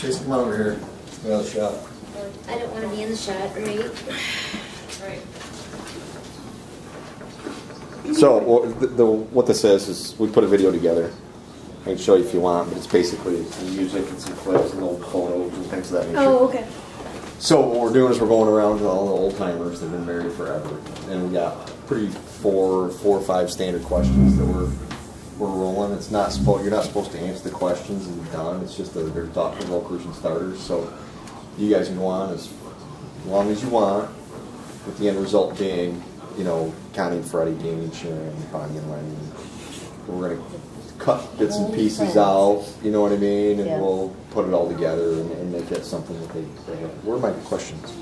Jason, come on over here. We got a shot. I don't want to be in the shot, right? Right. So what this is we put a video together. I can show you if you want, but it's basically some music and some clips and old photos and things of that nature. Oh, okay. So what we're doing is we're going around to all the old timers that have been married forever, and we got pretty four or five standard questions that we're rolling. It's not you're not supposed to answer the questions and done. It's just they're thought provokers and starters. So you guys can go on as long as you want, with the end result being, you know, Connie and Freddie, Danny and Sharon, Bonnie and Lenny. We're gonna cut bits and pieces out, you know what I mean, and we'll put it all together and make it something that they have. Where are my questions?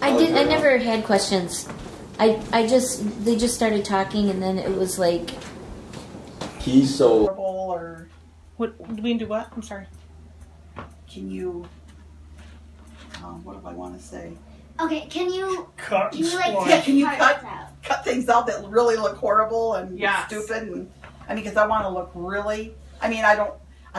I never had questions. They just started talking, and then it was like. He's so. Or what? Do we do what? I'm sorry. Can you? What do I want to say? Okay, can you cut things out that really look horrible and stupid? And I mean, because I want to look really. I mean, I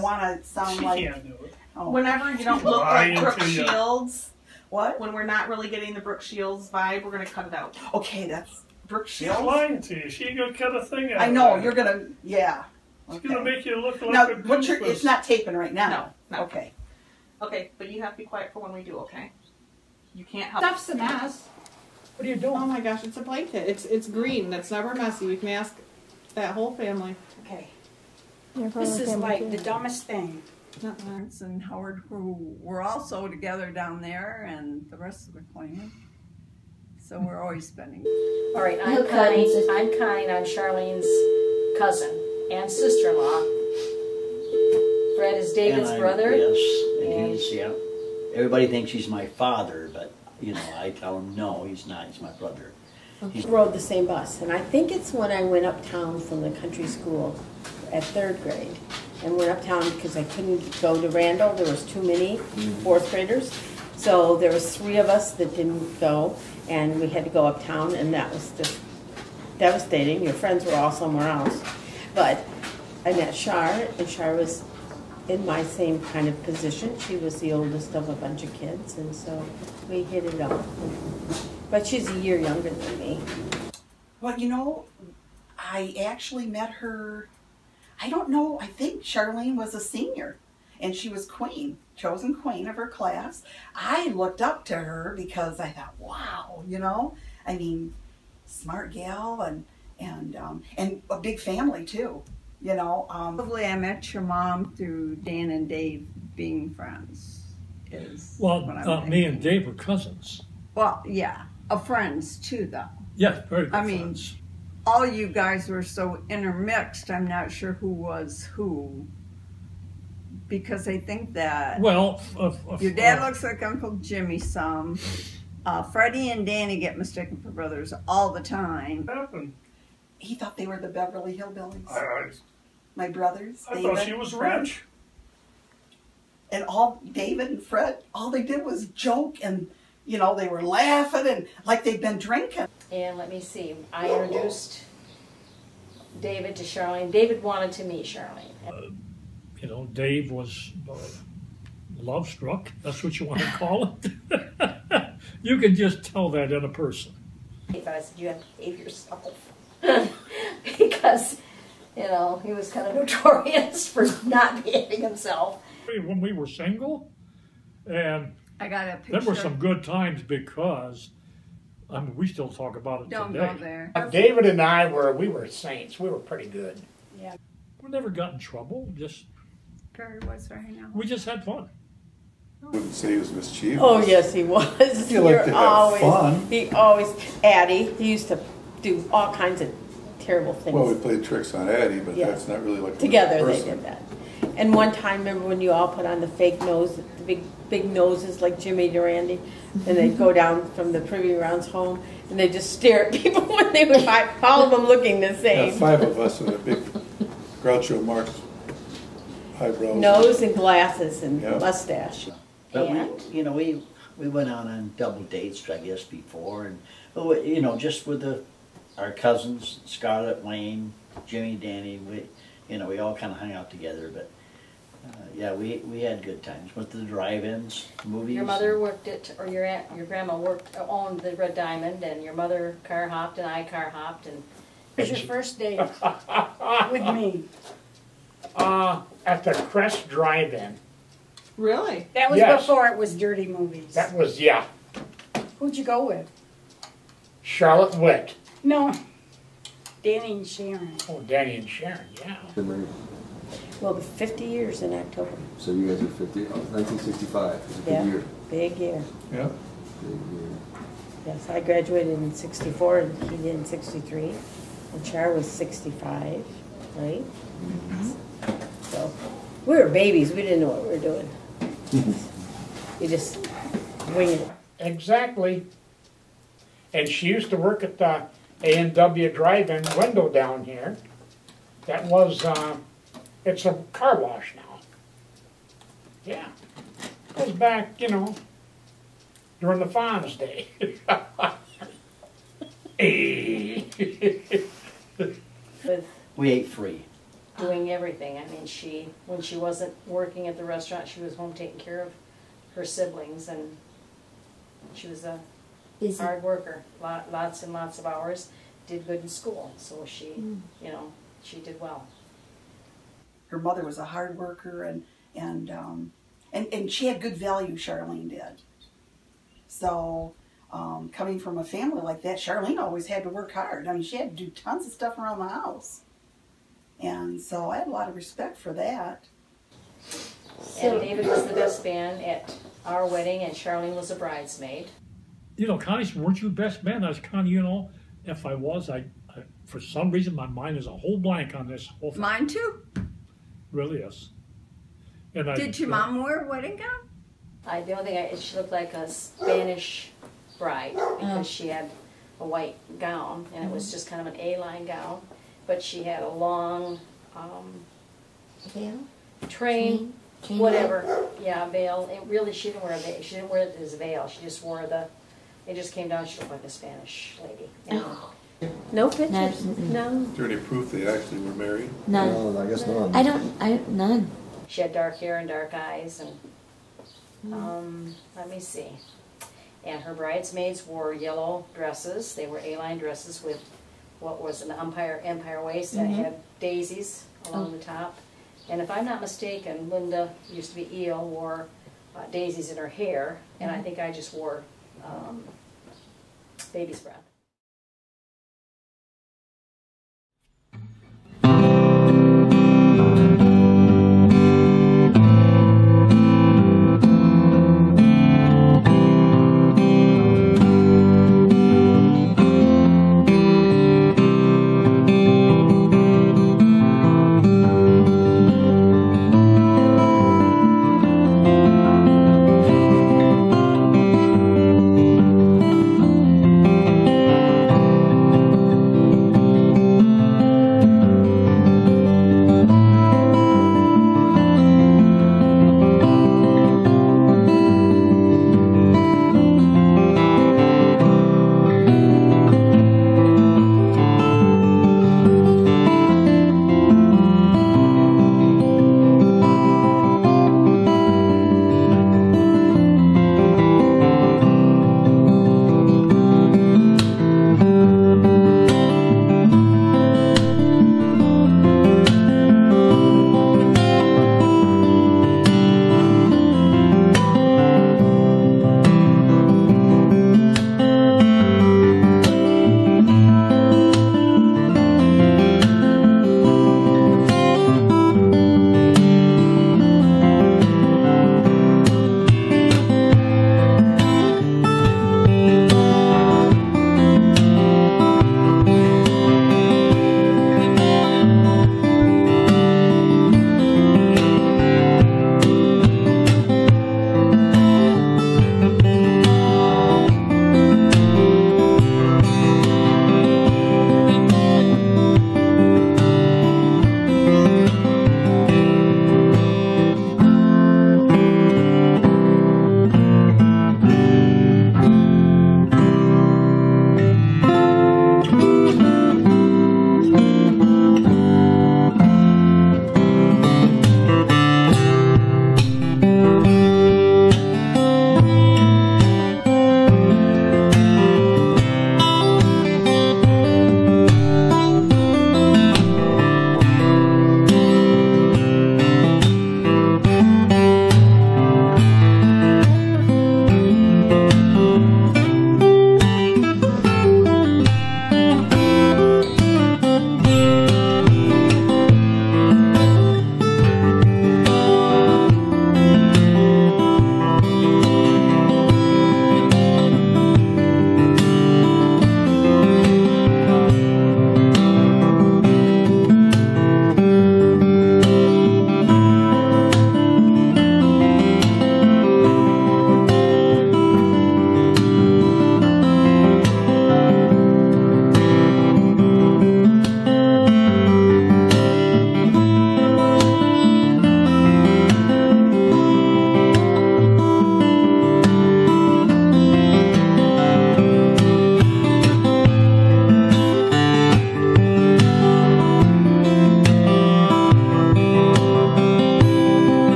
want to sound like. Can't do it. Oh. Whenever you don't look like Brooke Shields. What? When we're not really getting the Brooke Shields vibe, we're gonna cut it out. Okay, that's Brooke She's Shields. lying to you. She ain't gonna cut a thing out. I know, of you're gonna, yeah. She's Okay. gonna make you look like Now, a goofus. it's not taping right now. No. Okay. Okay, but you have to be quiet for when we do, okay? You can't help. Stuff's a mess. What are you doing? Oh my gosh, it's a blanket. It's green. That's never messy. You can ask that whole family. Okay. This is like the dumbest thing. Lawrence and Howard, who were also together down there, and the rest of the clan. So we're always spending. All right, I'm Connie. I'm Charlene's cousin and sister-in-law. Fred is David's brother. Yes, and he's, yeah. Everybody thinks he's my father, but, you know, I tell him, no, he's not. He's my brother. He rode the same bus, and I think it's when I went uptown from the country school at 3rd grade, and went uptown because I couldn't go to Randall. There was too many 4th graders, so there was 3 of us that didn't go, and we had to go uptown, and that was just devastating. Your friends were all somewhere else, but I met Char, and Char was in my same kind of position. She was the oldest of a bunch of kids, and so we hit it off. But she's a year younger than me. Well, you know, I actually met her, I don't know, I think Charlene was a senior, and she was queen, chosen queen of her class. I looked up to her because I thought, wow, you know, I mean, smart gal and a big family too, you know. Probably I met your mom through Dan and Dave being friends. Me and Dave were cousins. Well, yeah, friends too, though. Yeah, very good I mean, friends. all you guys were so intermixed. I'm not sure who was who, because I think that your dad looks like Uncle Jimmy some. Freddie and Danny get mistaken for brothers all the time. What happened? He thought they were the Beverly Hillbillies. My brothers. I David, thought she was Fred. rich. And all David and Fred, all they did was joke, and you know, they were laughing and like they'd been drinking. And let me see, I introduced David to Charlene. David wanted to meet Charlene. You know, Dave was love struck. That's what you want to call it. You can just tell that in a person. I said, you have to behave yourself. Because, you know, he was kind of notorious for not behaving himself. When we were single, and I got a picture. there were some good times because, I mean, we still talk about it Don't today. go there. David and I we were saints. We were pretty good. Yeah. We never got in trouble. Perry was right now. We just had fun. I wouldn't say he was mischievous. Oh yes, he was. He liked to have fun. He always, Addie, he used to do all kinds of terrible things. Well, we played tricks on Addie, but Yeah. that's not really like Together they did that. And one time, remember when you all put on the fake nose, the big noses like Jimmy Durante, and they'd go down from the Proving Grounds home, and they'd just stare at people when they would buy, all of them looking the same. Yeah, 5 of us with a big Groucho Marx eyebrows. Nose and glasses and Yeah. mustache. But we went on double dates, I guess, before, and you know, just with our cousins, Scarlett, Wayne, Jimmy, Danny. We all kind of hung out together. But yeah, we had good times. Went to the drive-ins, movies. Your mother worked at, or your grandma owned the Red Diamond, and your mother car hopped, and I car hopped, and. What was your first date with me? At the Crest Drive-In. Really? That was Yes. before it was dirty movies. That was, yeah, Who'd you go with? Charlotte Witt. No, Danny and Sharon. Oh, Danny and Sharon, yeah. Been married. Well, 50 years in October. So you guys are 50, 1965. It's a big Yeah, year. big year. Yeah. Big year. Yes, I graduated in 64 and he did in 63. And Char was 65, right? So we were babies. We didn't know what we were doing. We just winged it. Exactly. And she used to work at the A&W Drive-In window down here. That was, it's a car wash now. Yeah. Goes back, you know, during the Fonz day. With We ate free. Doing everything. I mean, when she wasn't working at the restaurant, she was home taking care of her siblings, and she was a Busy. hard worker. Lots and lots of hours. Did good in school, so she, you know, she did well. Her mother was a hard worker, and she had good value, Charlene did. So coming from a family like that, Charlene always had to work hard. I mean, she had to do tons of stuff around the house. And so I had a lot of respect for that. And David was the best man at our wedding, and Charlene was a bridesmaid. You know, Connie, weren't you best man? I was Connie, you know, if I was, I for some reason my mind is a whole blank on this whole thing. Mine too. Really is. And Did your mom wear a wedding gown? The only thing, she looked like a Spanish bride because she had a white gown, and it was just kind of an A-line gown, but she had a long Veil? train, Chain whatever, veil? yeah, veil. It really, she didn't wear a veil. She didn't wear it as a veil. She just wore it just came down. She looked like a Spanish lady. Oh. no pictures. No. Is there any proof they actually were married? None. No, I guess none. None. She had dark hair and dark eyes, and let me see. And her bridesmaids wore yellow dresses. They were A-line dresses with what was an empire waist, and it had daisies along the top. And if I'm not mistaken, Linda used to be eel, wore daisies in her hair, and I think I just wore baby's breath.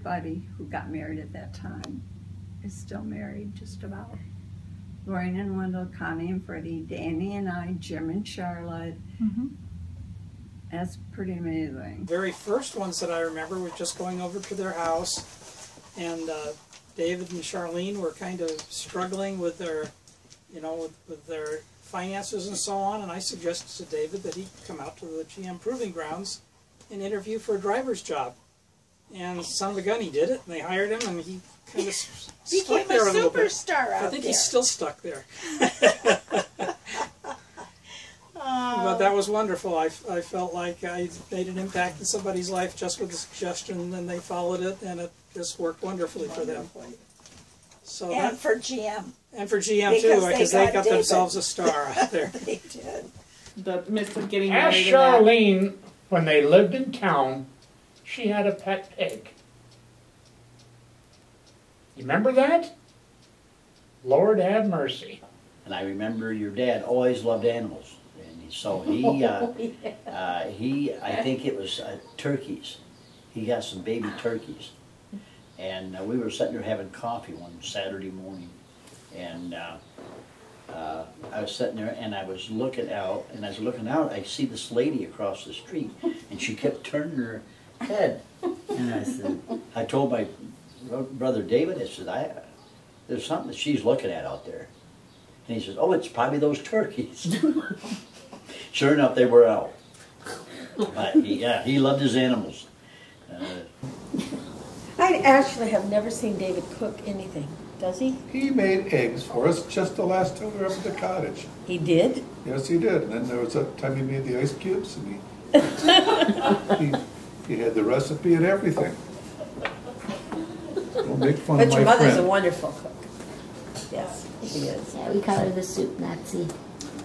everybody who got married at that time is still married, just about. Lorraine and Wendell, Connie and Freddie, Danny and I, Jim and Charlotte. That's pretty amazing. The very first ones that I remember was just going over to their house, and David and Charlene were kind of struggling with their, with their finances and so on, and I suggested to David that he come out to the GM Proving Grounds and interview for a driver's job. And son of a gun, he did it, and they hired him, and he kind of stuck there a little bit. Superstar out I think there. he's still stuck there. But that was wonderful. I felt like I made an impact in somebody's life just with a suggestion, and then they followed it, and it just worked wonderfully for them. So and for GM. And for GM too, because they got themselves a star out there. They did. The myth of getting Ask married. Charlene, when they lived in town, she had a pet pig. You remember that? Lord have mercy. And I remember your dad always loved animals. And so he, I think it was turkeys. He got some baby turkeys. And we were sitting there having coffee one Saturday morning. And I was sitting there and I was looking out. And as I was looking out, I see this lady across the street. And she kept turning her head. And I said, I told my brother David, I said, there's something that she's looking at out there. And he says, oh, it's probably those turkeys. Sure enough, they were out. But he loved his animals. I actually have never seen David cook anything. Does he? He made eggs for us just the last time we were up at the cottage. He did? Yes, he did. And then there was that time he made the ice cubes, and he had the recipe and everything. Don't make fun But of my your mother's friend. a wonderful cook. Yes, she is. Yeah, we call her the soup Nazi.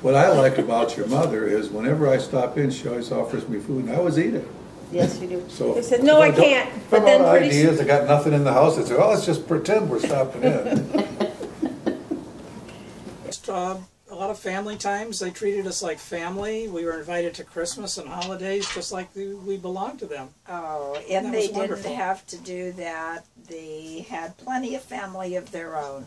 What I like about your mother is whenever I stop in, she always offers me food, and I always eat it. Yes, you do. So He said, no, I can't. But then pretty ideas, I got nothing in the house, I say, oh, let's just pretend we're stopping in. A lot of family times. They treated us like family. We were invited to Christmas and holidays just like we belonged to them. Oh, and That they was didn't wonderful. have to do that. They had plenty of family of their own,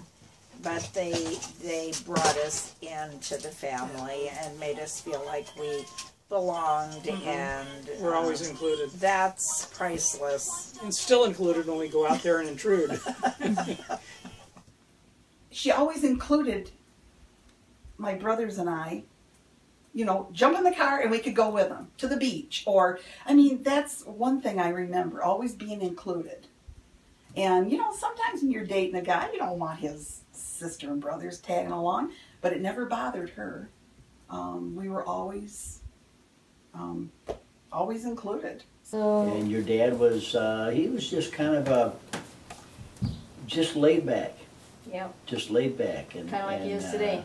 but they brought us into the family and made us feel like we belonged, and We're always included. That's priceless. And still included when we go out there and intrude. She always included my brothers and I, jump in the car and we could go with them to the beach. Or, that's one thing I remember, always being included. And, sometimes when you're dating a guy, you don't want his sister and brothers tagging along, but it never bothered her. We were always included. And your dad was, he was just kind of just laid back. Yeah. Just laid back. Kind of like he is today.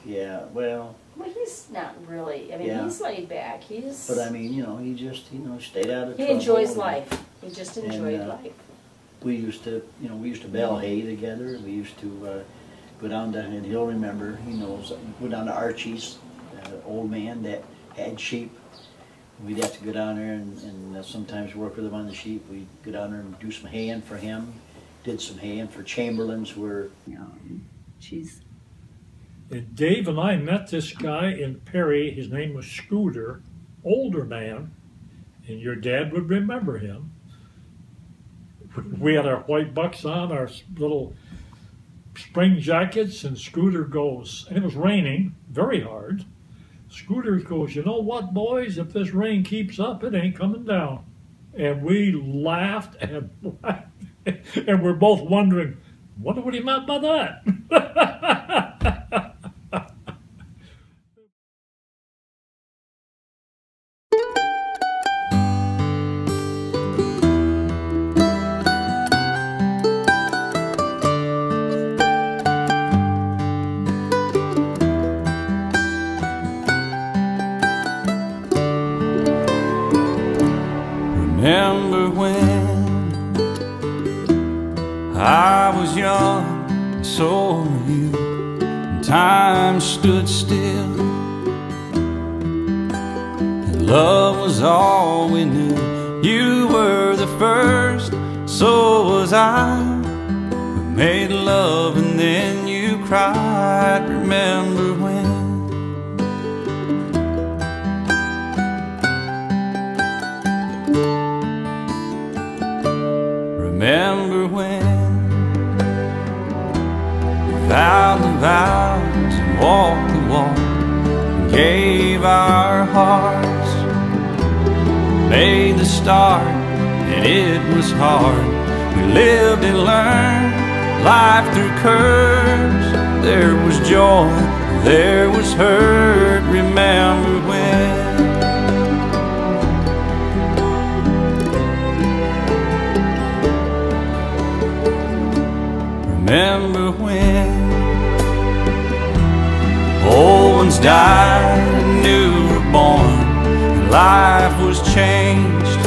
Yeah, well. Well, he's not really. I mean, Yeah. he's laid back. He's. But he just, stayed out of trouble. He enjoys and- life. He just enjoyed life. We used to, bale hay together. We used to go down to, and he'll remember, he knows, go down to Archie's, old man that had sheep. We'd have to go down there and sometimes work with him on the sheep. We'd go down there and do some haying for him. Did some haying for Chamberlains who were, She's. And Dave and I met this guy in Perry. His name was Scooter, older man, and your dad would remember him. We had our white bucks on, our little spring jackets, and Scooter goes, and it was raining very hard. Scooter goes, you know what, boys, if this rain keeps up, it ain't coming down. And we laughed and laughed, and we're both wondering, wonder what he meant by that. Remember when I was young, and so were you, and time stood still, and love was all we knew. You were the first so was I. We made love and then you cried. Remember when? Remember when we vowed the vows and walked the walk and gave our hearts, made the start, and it was hard. We lived and learned life through curves. There was joy, there was hurt. Remember when? Remember when old ones died and new were born, and life was changed,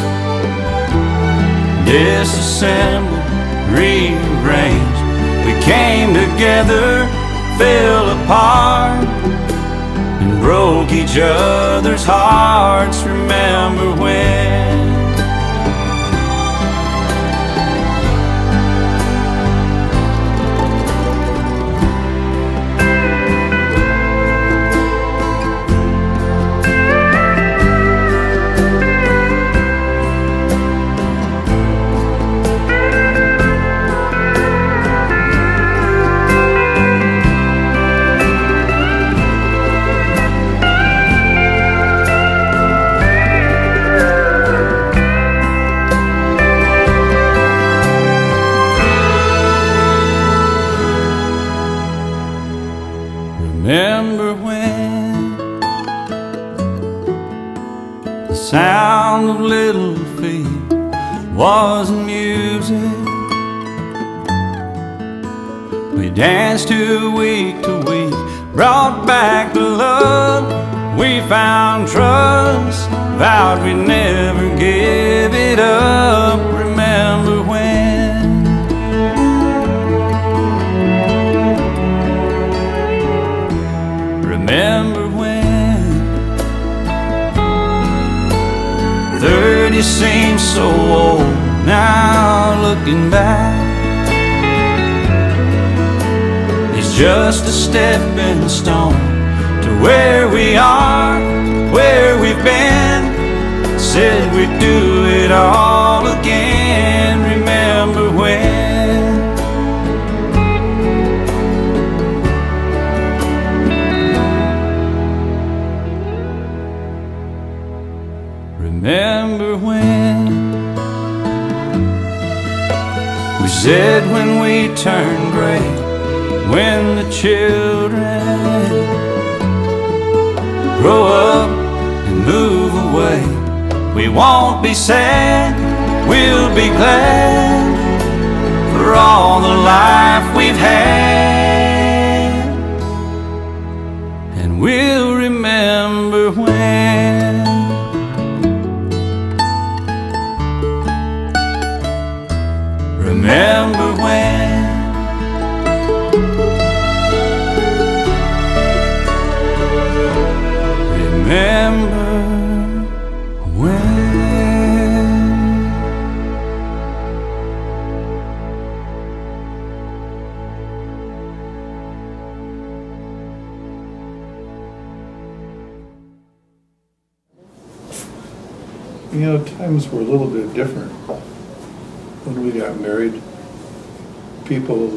disassembled, rearranged. We came together, fell apart, and broke each other's hearts. Remember when? Remember when the sound of little feet wasn't music? We danced to week, brought back the love. We found trust, vowed we'd never give it up. Remember when? Remember when 30 seems so old now, looking back. It's just a stepping stone to where we are, where we've been. Said we'd do it all again. Remember when? Remember when we said when we turn gray, when the children grow up and move away, we won't be sad, we'll be glad for all the life we've had. And we'll remember when. Remember when? Remember when? You know, times were a little bit different. When we got married, people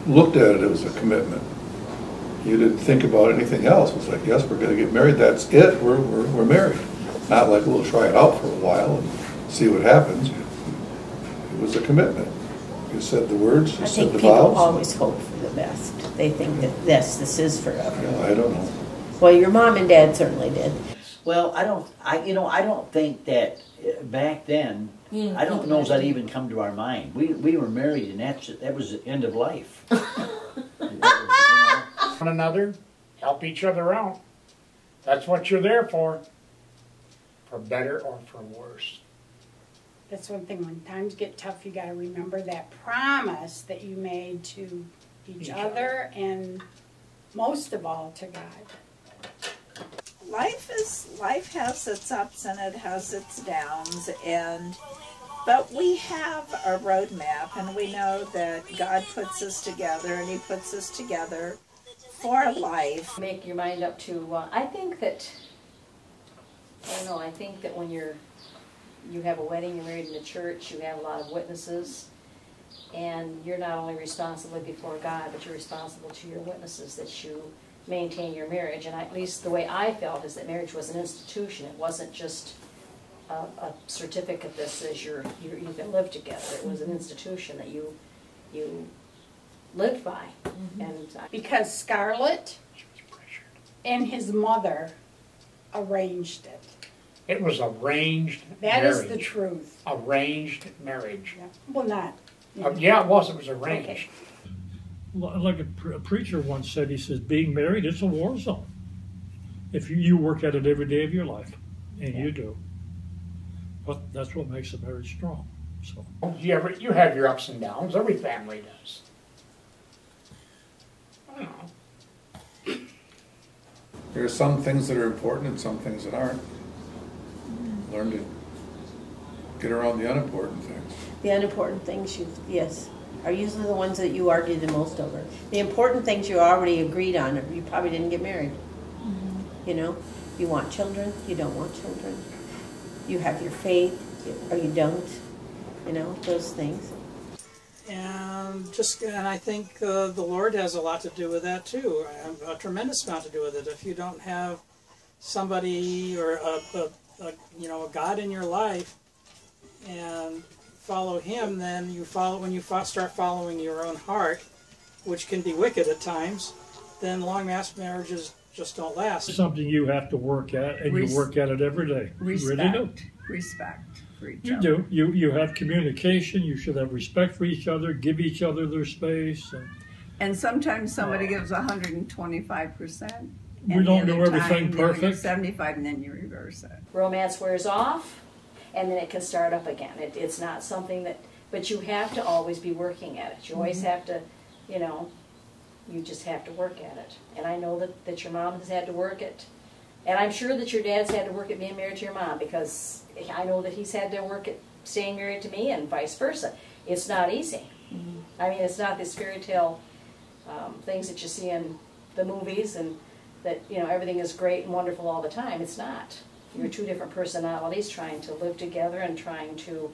looked at it as a commitment. You didn't think about anything else. It was like, yes, we're going to get married. That's it. We're married. Not like we'll try it out for a while and see what happens. It was a commitment. You said the words. You said the vows. I think people always hope for the best. They think that this is forever. Yeah, I don't know. Well, your mom and dad certainly did. Well, I don't think that back then. I don't know if that even come to our mind. We were married, and that was the end of life. One another, help each other out. That's what you're there for better or for worse. That's one thing. When times get tough, you got to remember that promise that you made to each other, and most of all to God. Life has its ups and it has its downs, and But we have a roadmap, and we know that God puts us together, and He puts us together for life. Make your mind up to, I think that, I don't know, I think that when you have a wedding, you're married in a church, you have a lot of witnesses, and you're not only responsible before God, but you're responsible to your witnesses that you maintain your marriage. And at least the way I felt is that marriage was an institution. It wasn't just a certificate that says you can live together. It was an institution that you lived by. And because Scarlett and his mother arranged it. It was arranged That marriage. is the truth. Arranged marriage. Yeah. Well, not. Yeah, it was. It was arranged. Okay. Like a preacher once said, he says, being married, it's a war zone. If you work at it every day of your life, and you do. But that's what makes a marriage strong. So You have your ups and downs. Every family does. I don't know. There are some things that are important and some things that aren't. Learn to get around the unimportant things. The unimportant things, yes, are usually the ones that you argue the most over. The important things you already agreed on, or you probably didn't get married. You know, you want children, you don't want children. You have your faith, or you don't. You know, those things. And I think the Lord has a lot to do with that too. A tremendous amount to do with it. If you don't have somebody or a God in your life and follow Him, then when you start following your own heart, which can be wicked at times, then long-lasting marriages just don't last. it's something you have to work at, and you work at it every day. Respect. You really do. Respect for each You other. do. You have communication. You should have respect for each other. Give each other their space. And sometimes somebody gives 125%. We don't do everything perfect. 75, and then you reverse it. romance wears off, and then it can start up again. It's not something that, but you have to always be working at it. You always have to, you just have to work at it. And I know that your mom has had to work it. And I'm sure that your dad's had to work at being married to your mom, because I know that he's had to work at staying married to me and vice versa. It's not easy. I mean, it's not this fairy tale things that you see in the movies and that, everything is great and wonderful all the time. It's not. You're two different personalities trying to live together and trying to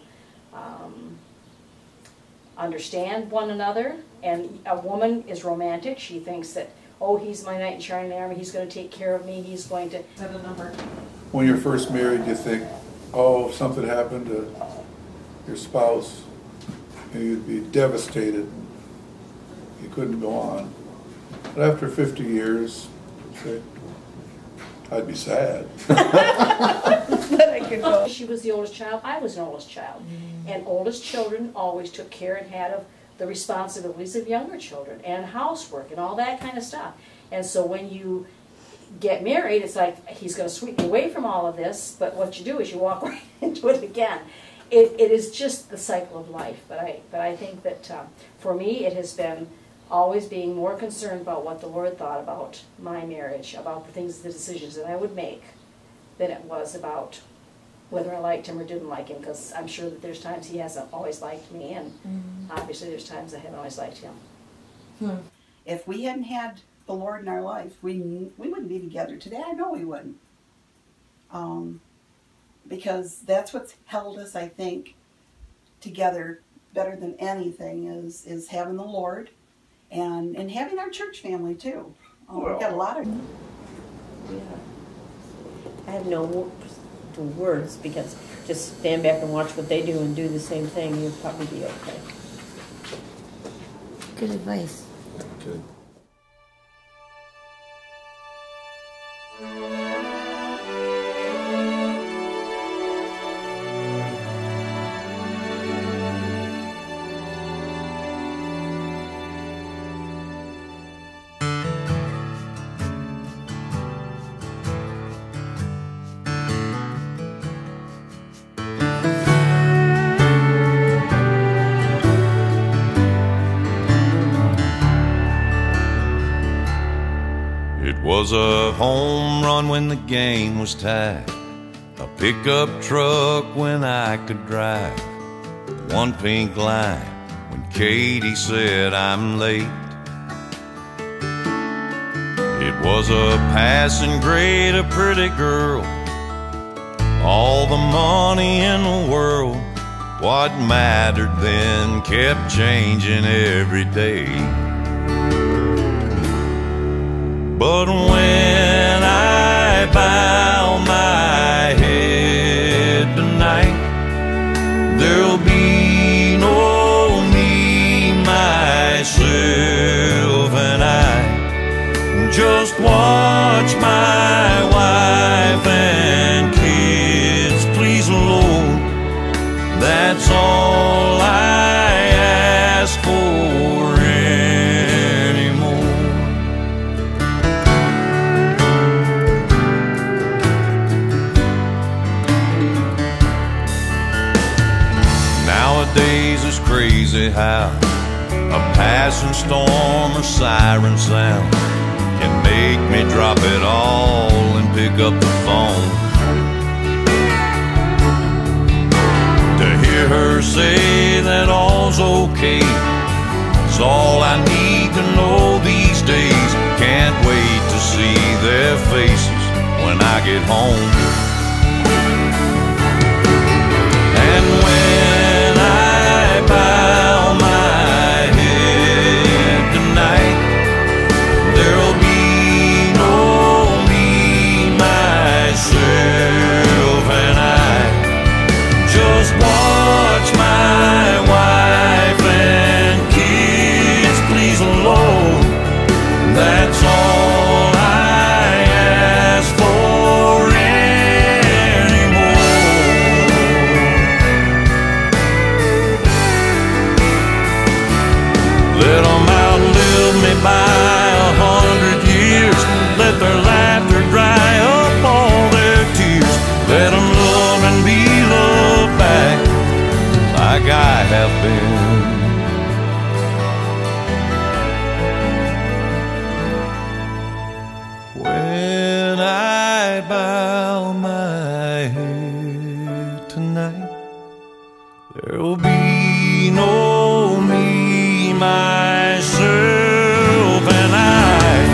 understand one another. And a woman is romantic. She thinks that, oh, he's my knight in shining armor, he's going to take care of me, he's going to set a number. When you're first married, you think, oh, if something happened to your spouse, you'd be devastated. You couldn't go on. But after 50 years, say, I'd be sad. She was the oldest child, I was an oldest child. And oldest children always took care and had of the responsibilities of younger children and housework and all that kind of stuff. And so when you get married, it's like he's going to sweep you away from all of this, but what you do is you walk right into it again. It is just the cycle of life. But I think that for me it has been always being more concerned about what the Lord thought about my marriage, about the decisions that I would make, than it was about whether I liked him or didn't like him, because I'm sure that there's times he hasn't always liked me, and obviously there's times I haven't always liked him. If we hadn't had the Lord in our life, we wouldn't be together today. I know we wouldn't. Because that's what's held us, I think, together better than anything is having the Lord and having our church family too. We've got a lot of... Yeah. I have no words, because just stand back and watch what they do and do the same thing, you'll probably be okay. Good advice. Good. Was a home run when the game was tied, a pickup truck when I could drive, one pink line when Katie said I'm late. It was a passing grade, a pretty girl, all the money in the world. What mattered then kept changing every day. But when I bow my head tonight, there'll be no me, myself, and I just watch my wife and kids, please Lord, that's all I ask for anymore. Nowadays it's crazy how a passing storm or siren sound can make me drop it all and pick up the phone. To hear her say that all's okay is all I need to know these days. Can't wait to see their faces when I get home. And when I bow my head tonight, there'll be just watch my wife and kids, please Lord, that's all I ask for anymore. Let them outlive me by 100 years, let their laughter dry up all their tears, let them love and be loved back like I have been. When I bow my head tonight, there'll be no me, myself, and I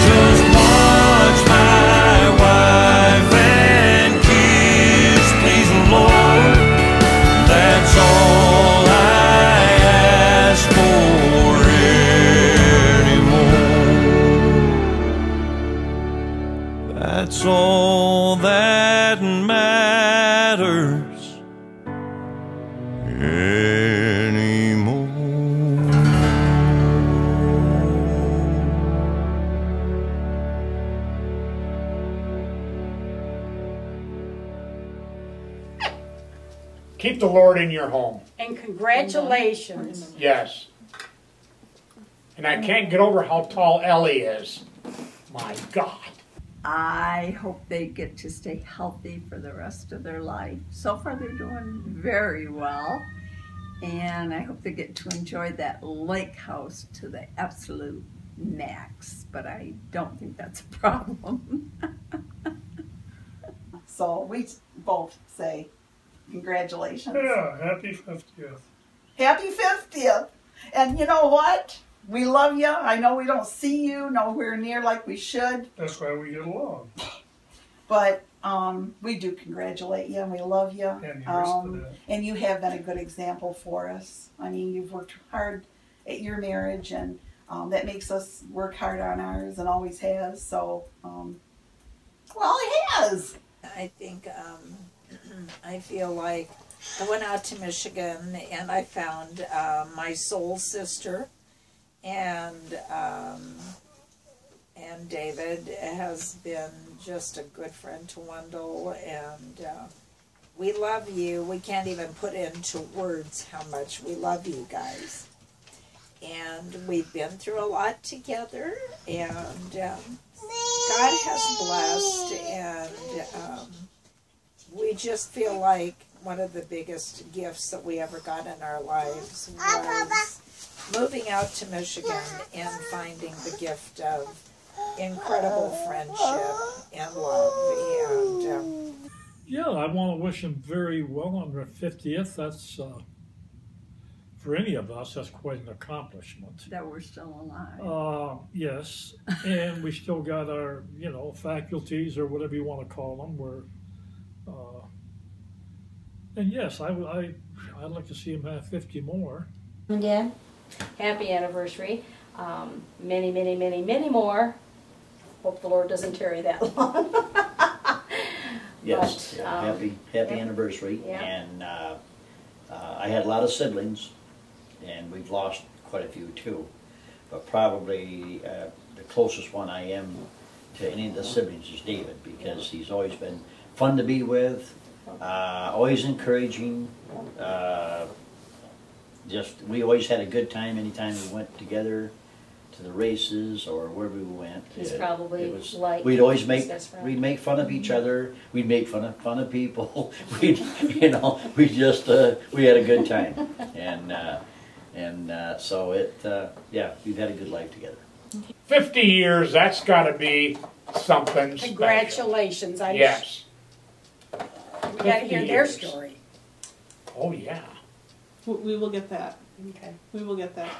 just watch my wife and kids, please Lord, that's all I ask for anymore. That's all that matters anymore. Keep the Lord in your home. And congratulations. Yes. And I can't get over how tall Ellie is. My God. I hope they get to stay healthy for the rest of their life. So far they're doing very well. And I hope they get to enjoy that lake house to the absolute max. But I don't think that's a problem. So we both say congratulations. Yeah, happy 50th. Happy 50th. And you know what? We love you. I know we don't see you nowhere near like we should. That's why we get along. But we do congratulate you and we love you. And yours for that. And you have been a good example for us. I mean, you've worked hard at your marriage, and that makes us work hard on ours and always has. So, well, it has. I think I feel like I went out to Michigan and I found my soul sister, and David has been just a good friend to Wendell, and we love you. We can't even put into words how much we love you guys. And we've been through a lot together, and God has blessed, and we just feel like one of the biggest gifts that we ever got in our lives was moving out to Michigan and finding the gift of incredible friendship and love. And yeah, I want to wish them very well on their 50th. That's for any of us, that's quite an accomplishment. That we're still alive. Yes, and we still got our, faculties or whatever you want to call them. And yes, I'd like to see him have 50 more. Yeah. Happy anniversary. Many, many, many, many more. Hope the Lord doesn't tarry that long. Yes, But, happy anniversary. Yeah. And I had a lot of siblings, and we've lost quite a few too. But probably the closest one I am to any of the siblings is David, because he's always been fun to be with, always encouraging. We always had a good time anytime we went together to the races or wherever we went. He's probably like we'd always we'd make fun of each other. We'd make fun of people. we had a good time, and so we've had a good life together. 50 years, that's got to be something special. Congratulations. Yes. We got to hear their story. Oh, yeah. We will get that. Okay. We will get that.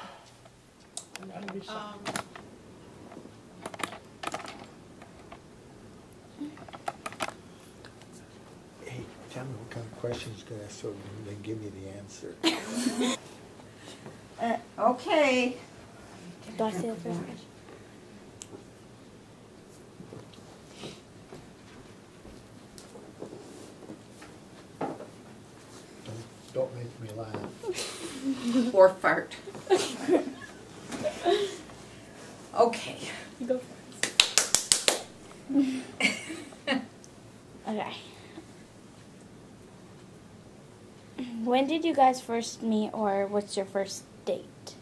Hey, tell me what kind of questions to ask so they can give me the answer. Okay. Do I say the first question? Don't make me laugh. Or fart. Okay. You go first. Okay. When did you guys first meet, or what's your first date?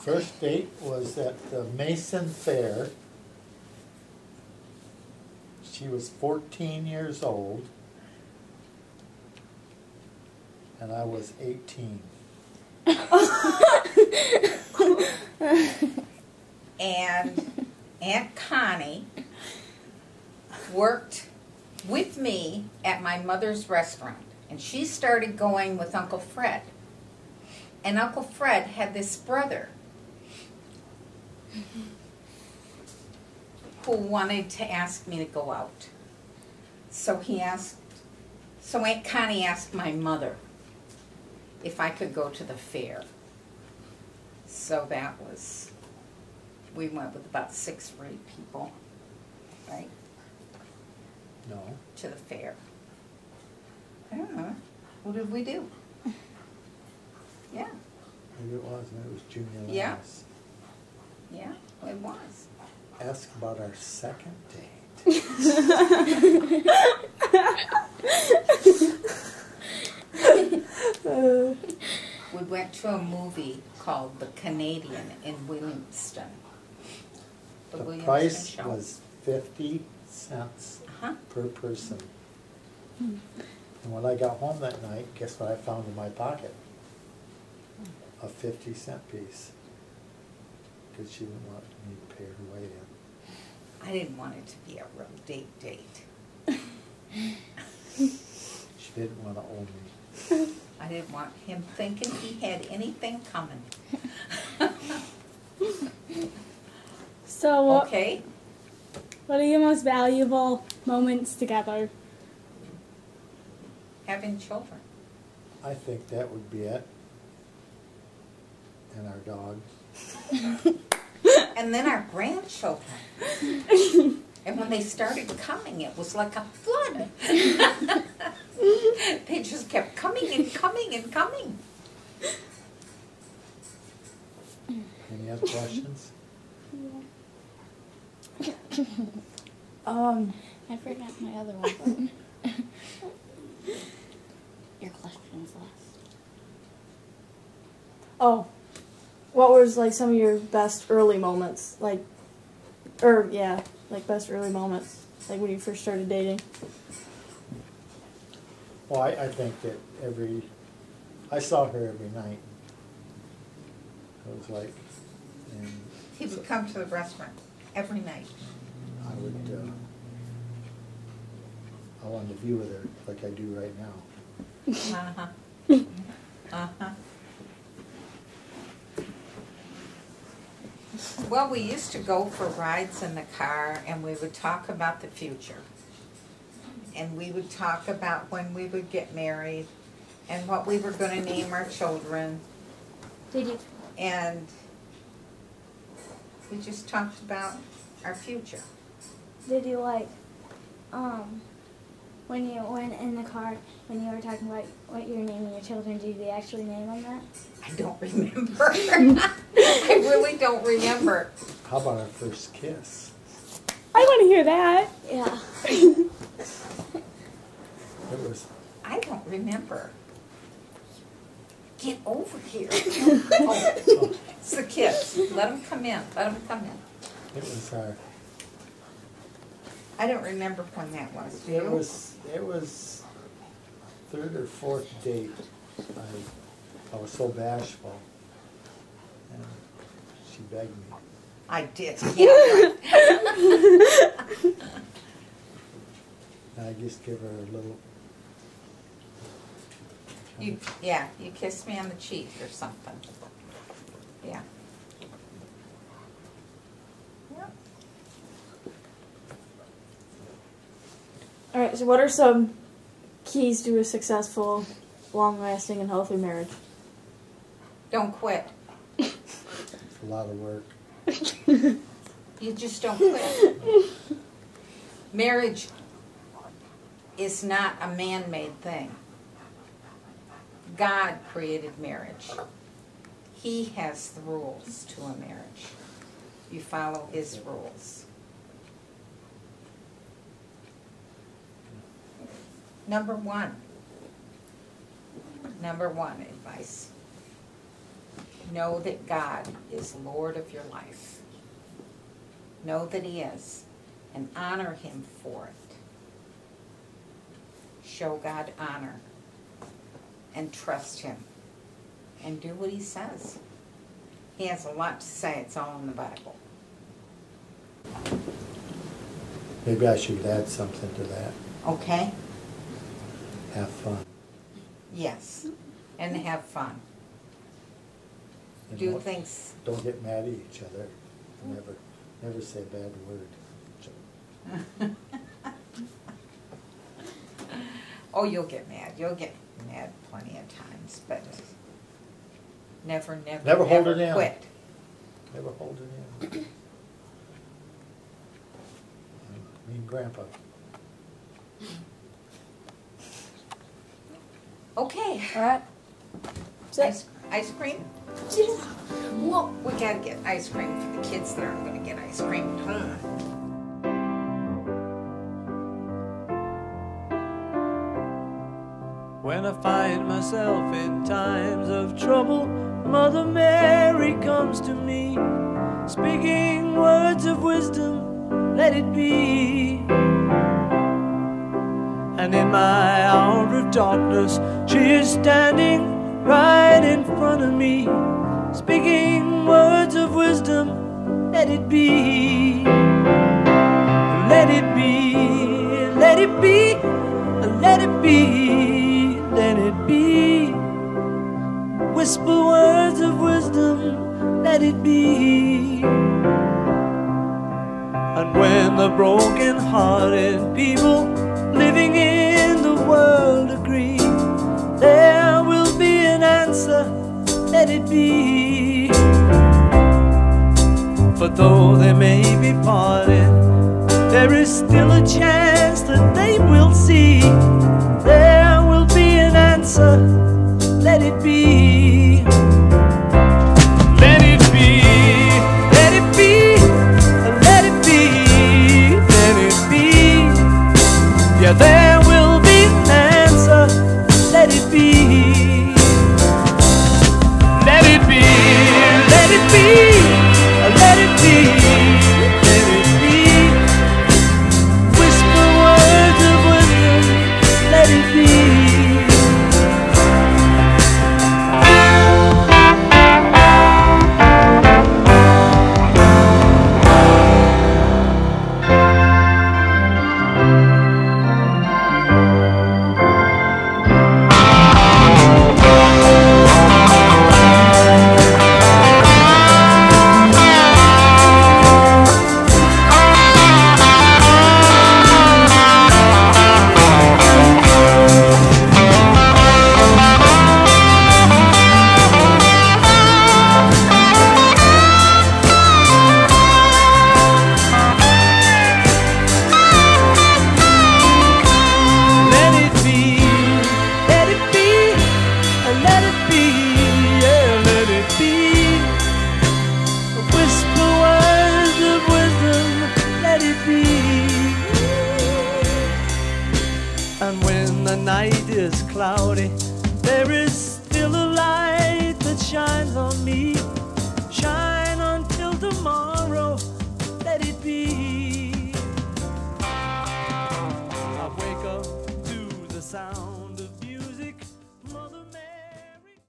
First date was at the Mason Fair. She was 14 years old, and I was 18. And Aunt Connie worked with me at my mother's restaurant, and she started going with Uncle Fred. And Uncle Fred had this brother who wanted to ask me to go out. So Aunt Connie asked my mother if I could go to the fair. So we went with about 6 or 8 people, right? No. To the fair. I don't know. What did we do? Yeah. Maybe it was. Maybe it was junior Yeah. class. Yeah, it was. Ask about our second date. We went to a movie called The Canadian in Williamston. The Williamston price show. was 50 cents per person. And when I got home that night, guess what I found in my pocket? A 50-cent piece. Because she didn't want me to pay her way in. I didn't want it to be a real date. She didn't want to owe me. I didn't want him thinking he had anything coming. So, okay. What are your most valuable moments together? Having children. I think that would be it. And our dog. And then our grandchildren. And when they started coming, it was like a flood. They just kept coming and coming and coming. Any other questions? I forgot my other one. Your questions last. Oh, what was like some of your best early moments? Like best early moments, like when you first started dating. Well, I think that I saw her every night. It was like, and He would come to the restaurant every night. I wanted to be with her like I do right now. Uh-huh. Uh-huh. Well, we used to go for rides in the car and we would talk about the future. And we would talk about when we would get married and what we were going to name our children. Did you? And we just talked about our future. Did you like, when you went in the car, when you were talking about what you were naming your children, did you actually name them that? I don't remember. I really don't remember. How about our first kiss? I want to hear that. Yeah. It was. I don't remember. Get over here. Oh, it's the kids. Let them come in. Let them come in. It was our. I don't remember when that was. Do you? It was third or fourth date. I was so bashful, and she begged me. I did. Yeah. Right. And I just give her a little. You kissed me on the cheek or something. Yeah. All right. So, what are some keys to a successful, long-lasting, and healthy marriage? Don't quit. It's a lot of work. You just don't quit. Marriage is not a man-made thing. God created marriage. He has the rules to a marriage. You follow His rules. Number one advice. Know that God is Lord of your life. Know that He is, and honor Him for it. Show God honor, and trust Him, and do what He says. He has a lot to say. It's all in the Bible. Maybe I should add something to that. Okay? Have fun. Yes, and have fun. And Do things. Don't get mad at each other. Never say a bad word. Oh, you'll get mad. You'll get mad plenty of times, but never hold it in. Quit. Never hold it in. Me and Grandpa. Okay. All right. Ice cream? Yeah. Well, we gotta get ice cream for the kids that aren't gonna get ice cream at home. When I find myself in times of trouble, Mother Mary comes to me, speaking words of wisdom, let it be. And in my hour of darkness, she is standing right in front of me, speaking words of wisdom, let it be. Let it be, let it be, let it be, let it be. Whisper words of wisdom, let it be. And when the broken-hearted people living in the world agree, there will be an answer, let it be. For though they may be parted, there is still a chance that they will see. There will be an answer, let it be. Let it be, let it be, let it be, let it be. Yeah, there will be an answer, let it be. Let it be, let it be, let it be, let it be. Whisper words of wisdom, let it be. night is cloudy